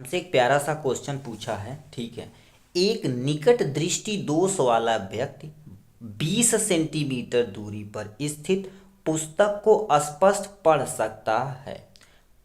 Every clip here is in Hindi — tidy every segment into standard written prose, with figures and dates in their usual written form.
हमसे एक प्यारा सा क्वेश्चन पूछा है। ठीक है, एक निकट दृष्टि दोष वाला व्यक्ति 20 सेंटीमीटर दूरी पर स्थित पुस्तक को स्पष्ट पढ़ सकता है।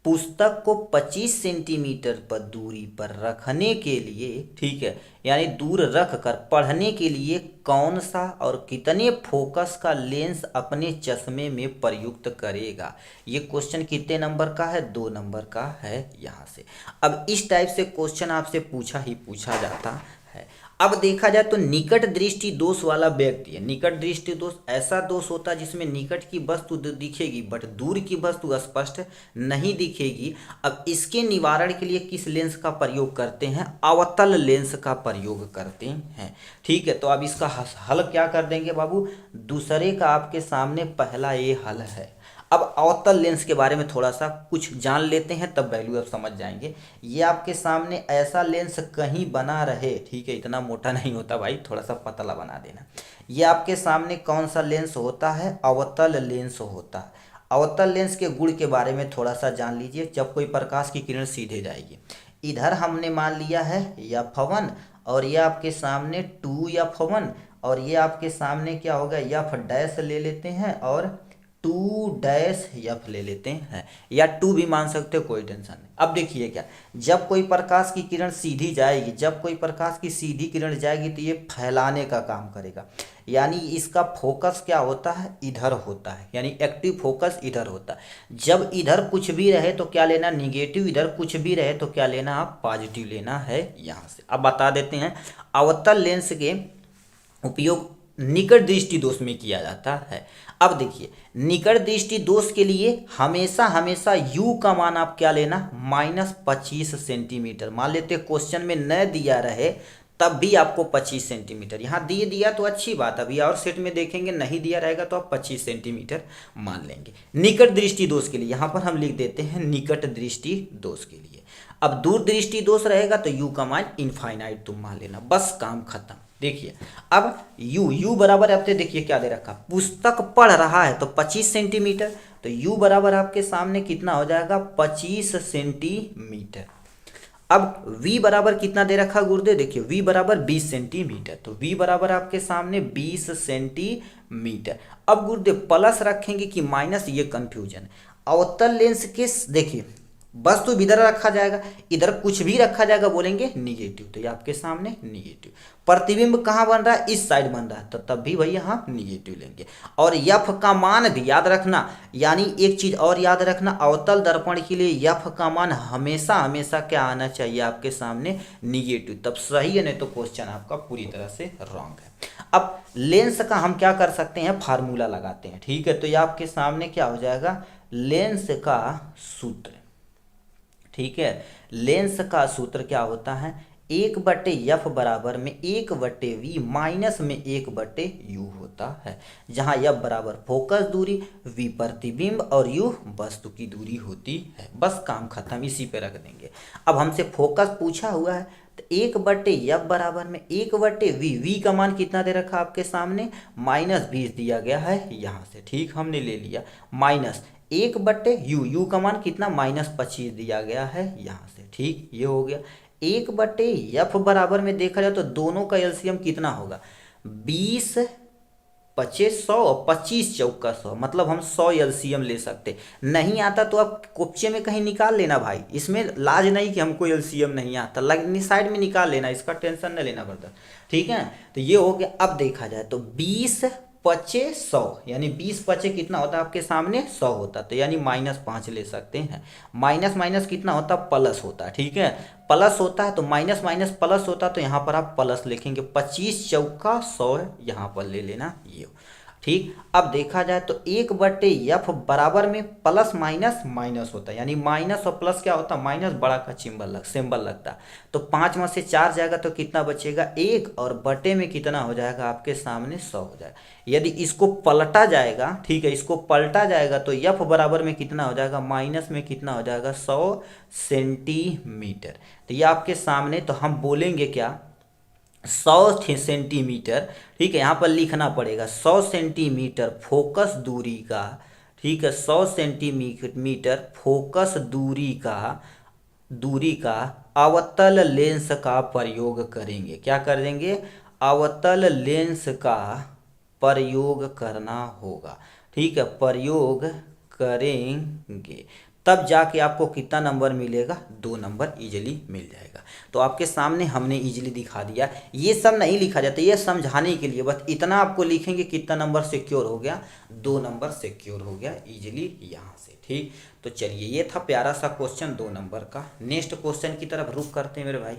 पुस्तक को 25 सेंटीमीटर पर दूरी पर रखने के लिए, ठीक है, यानी दूर रख कर पढ़ने के लिए कौन सा और कितने फोकस का लेंस अपने चश्मे में प्रयुक्त करेगा। ये क्वेश्चन कितने नंबर का है? 2 नंबर का है यहाँ से। अब इस टाइप से क्वेश्चन आपसे पूछा जाता है। अब देखा जाए तो निकट दृष्टि दोष वाला व्यक्ति है। निकट दृष्टि दोष ऐसा दोष होता है जिसमें निकट की वस्तु दिखेगी बट दूर की वस्तु स्पष्ट नहीं दिखेगी। अब इसके निवारण के लिए किस लेंस का प्रयोग करते हैं? अवतल लेंस का प्रयोग करते हैं। ठीक है, तो अब इसका हल क्या कर देंगे बाबू? दूसरे का आपके सामने पहला ये हल है। अब अवतल लेंस के बारे में थोड़ा सा कुछ जान लेते हैं, तब वैल्यू आप समझ जाएंगे। ये आपके सामने ऐसा लेंस कहीं बना रहे, ठीक है, इतना मोटा नहीं होता भाई, थोड़ा सा पतला बना देना। ये आपके सामने कौन सा लेंस होता है? अवतल लेंस होता है। अवतल लेंस के गुण के बारे में थोड़ा सा जान लीजिए। जब कोई प्रकाश की किरण सीधे जाएगी, इधर हमने मान लिया है F1 और ये आपके सामने 2F1 और ये आपके सामने क्या होगा? F डैश ले लेते हैं और 2-F ले लेते हैं, या 2 भी मान सकते हो, कोई टेंशन नहीं। अब देखिए क्या, जब कोई प्रकाश की किरण सीधी जाएगी, जब कोई प्रकाश की सीधी किरण जाएगी तो ये फैलाने का काम करेगा, यानी इसका फोकस क्या होता है? इधर होता है, यानी एक्टिव फोकस इधर होता है। जब इधर कुछ भी रहे तो क्या लेना? निगेटिव। इधर कुछ भी रहे तो क्या लेना? आप पॉजिटिव लेना है यहाँ से। अब बता देते हैं, अवतल लेंस के उपयोग निकट दृष्टि दोष में किया जाता है। अब देखिए, निकट दृष्टि दोष के लिए हमेशा हमेशा u का मान आप क्या लेना? -25 सेंटीमीटर। मान लेते क्वेश्चन में न दिया रहे तब भी आपको 25 सेंटीमीटर, यहाँ दिए दिया तो अच्छी बात। अभी और सेट में देखेंगे नहीं दिया रहेगा तो आप 25 सेंटीमीटर मान लेंगे निकट दृष्टि दोष के लिए। यहाँ पर हम लिख देते हैं निकट दृष्टि दोष के लिए। अब दूर दृष्टि दोष रहेगा तो u का मान इनफाइनाइट तुम मान लेना, बस काम खत्म। देखिए, अब u बराबर आपने देखिए क्या दे रखा? पुस्तक पढ़ रहा है तो 25 सेंटीमीटर, तो u बराबर आपके सामने कितना हो जाएगा? 25 सेंटीमीटर। अब v बराबर कितना दे रखा गुरुदेव? देखिए v बराबर 20 सेंटीमीटर, तो v बराबर आपके सामने 20 सेंटीमीटर। अब गुरुदेव प्लस रखेंगे कि माइनस, ये कंफ्यूजन। अवतल लेंस के देखिए वस्तु इधर रखा जाएगा, इधर कुछ भी रखा जाएगा, बोलेंगे निगेटिव, तो ये आपके सामने निगेटिव। प्रतिबिंब कहाँ बन रहा है? इस साइड बन रहा है, तो तब भी भाई यहाँ निगेटिव लेंगे। और यफ का मान भी याद रखना, यानी एक चीज और याद रखना, अवतल दर्पण के लिए यफ का मान हमेशा हमेशा क्या आना चाहिए? आपके सामने निगेटिव, तब सही है, नहीं तो क्वेश्चन आपका पूरी तरह से रॉन्ग है। अब लेंस का हम क्या कर सकते हैं? फार्मूला लगाते हैं। ठीक है, तो ये आपके सामने क्या हो जाएगा? लेंस का सूत्र। ठीक है, लेंस का सूत्र क्या होता है? 1/F बराबर में 1/V माइनस में 1/U होता है, जहाँ F बराबर फोकस दूरी, V प्रतिबिंब और U वस्तु की दूरी होती है। बस काम खत्म, इसी पे रख देंगे। अब हमसे फोकस पूछा हुआ है तो 1/F बराबर में 1/V, V का मान कितना दे रखा आपके सामने? -20 दिया गया है यहाँ से। ठीक, हमने ले लिया माइनस 1/U, U का मान कितना? -25 दिया गया है यहाँ से। ठीक, ये हो गया। 1/F बराबर में देखा जाए तो दोनों का एलसीएम कितना होगा? 20 25 100 और 25 चौका 100, मतलब हम 100 एलसीएम ले सकते। नहीं आता तो आप कुप्चे में कहीं निकाल लेना भाई, इसमें लाज नहीं कि हमको एलसीएम नहीं आता, लगनी साइड में निकाल लेना, इसका टेंशन नहीं लेना पड़ता। ठीक है, तो ये हो गया। अब देखा जाए तो 20 25 100, यानी 20 25 कितना होता है आपके सामने? 100 होता, तो यानी -5 ले सकते हैं। माइनस माइनस कितना होता? प्लस होता। ठीक है, प्लस होता है तो माइनस माइनस प्लस होता, तो यहाँ पर आप प्लस लिखेंगे। 25 चौका 100 यहाँ पर ले लेना ये। ठीक, अब देखा जाए तो 1/F बराबर में प्लस माइनस माइनस होता है, यानी माइनस और प्लस क्या होता है? माइनस बड़ा का सिंबल लगता है, तो 5 में से 4 जाएगा तो कितना बचेगा? 1, और बटे में कितना हो जाएगा आपके सामने? 100 हो जाएगा। यदि इसको पलटा जाएगा, ठीक है, इसको पलटा जाएगा तो F बराबर में कितना हो जाएगा? माइनस में कितना हो जाएगा? 100 सेंटीमीटर। तो ये आपके सामने, तो हम बोलेंगे क्या? 100 सेंटीमीटर। ठीक है, यहाँ पर लिखना पड़ेगा 100 सेंटीमीटर फोकस दूरी का। ठीक है, 100 सेंटीमीटर फोकस दूरी का दूरी का अवतल लेंस का प्रयोग करेंगे। क्या करेंगे? अवतल लेंस का प्रयोग करना होगा। ठीक है, प्रयोग करेंगे, तब जाके आपको कितना नंबर मिलेगा? 2 नंबर इजीली मिल जाएगा। तो आपके सामने हमने इजीली दिखा दिया। ये सब नहीं लिखा जाता, ये समझाने के लिए, बस इतना आपको लिखेंगे कितना नंबर सिक्योर हो गया? 2 नंबर सिक्योर हो गया इजीली यहाँ से। ठीक, तो चलिए ये था प्यारा सा क्वेश्चन 2 नंबर का। नेक्स्ट क्वेश्चन की तरफ रुख करते हैं मेरे भाई।